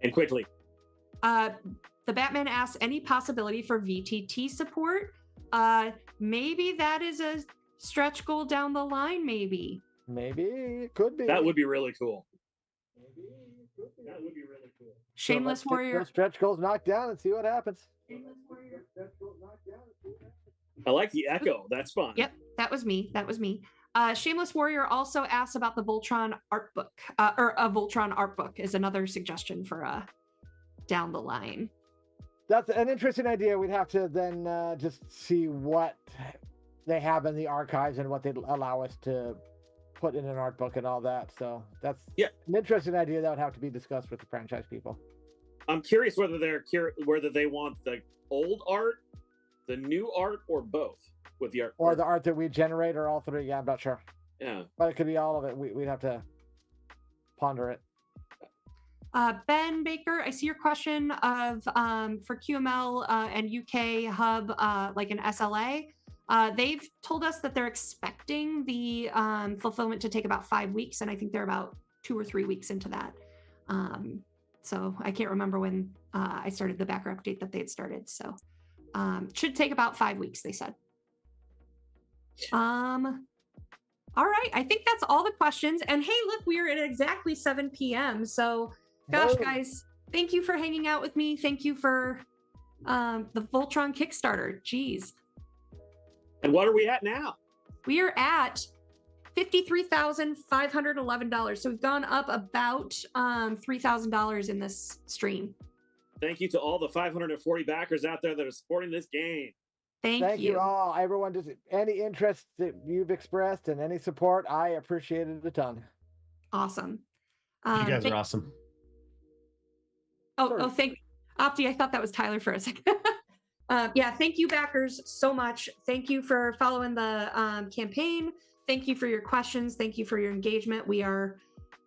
And quickly. The Batman asks, any possibility for VTT support? Maybe that is a stretch goal down the line, maybe. Maybe it could be. That would be really cool. That would be really cool. Shameless Warrior. Those stretch goals knocked down and see what happens. I like the echo. That's fun. Yep, that was me. Shameless Warrior also asks about the Voltron art book, or a Voltron art book is another suggestion for down the line. That's an interesting idea. We'd have to then just see what they have in the archives and what they'd allow us to put in an art book and all that. So that's an interesting idea that would have to be discussed with the franchise people. I'm curious whether they want the old art, the new art, or both with the art. Or the art that we generate, or all three. Yeah, I'm not sure. Yeah. But it could be all of it. We'd have to ponder it. Ben Baker, I see your question of for QML and UK hub, like an SLA. They've told us that they're expecting the fulfillment to take about 5 weeks, and I think they're about 2 or 3 weeks into that. So I can't remember when I started the backer update that they had started. So should take about 5 weeks, they said. All right, I think that's all the questions. And hey, look, we are at exactly 7 p.m. So gosh, guys, thank you for hanging out with me. Thank you for the Voltron Kickstarter. Jeez. And what are we at now? We are at $53,511. So we've gone up about $3,000 in this stream. Thank you to all the 540 backers out there that are supporting this game. Thank you all. Everyone, just any interest that you've expressed and any support, I appreciate it a ton. Awesome. You guys are awesome. Thank Opti. I thought that was Tyler for a second. Thank you, backers, so much. Thank you for following the campaign. Thank you for your questions. Thank you for your engagement. We are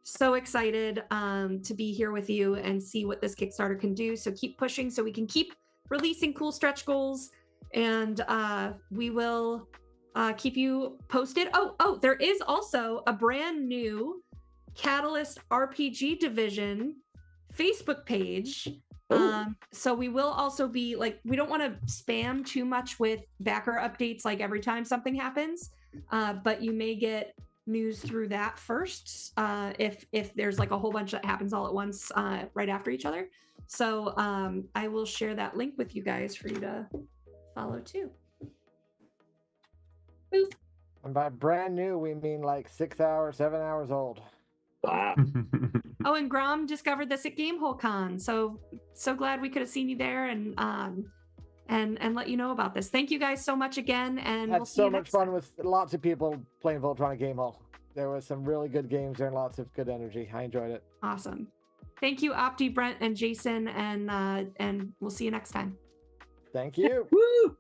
so excited to be here with you and see what this Kickstarter can do. So keep pushing so we can keep releasing cool stretch goals. And we will keep you posted. Oh, there is also a brand new Catalyst RPG division Facebook page. So we will also be like, we don't want to spam too much with backer updates like every time something happens, but you may get news through that first if there's like a whole bunch that happens all at once right after each other. So I will share that link with you guys for you to follow too. Boop. And by brand new, we mean like 6 hours, 7 hours old. Wow. Oh, and Grom discovered this at Gamehole Con. So glad we could have seen you there and let you know about this. Thank you guys so much again. And Had we'll see so you much next fun time. with lots of people playing Voltron at Gamehole. There was some really good games there and lots of good energy. I enjoyed it. Awesome. Thank you, Opti, Brent, and Jason, and we'll see you next time. Thank you. Woo!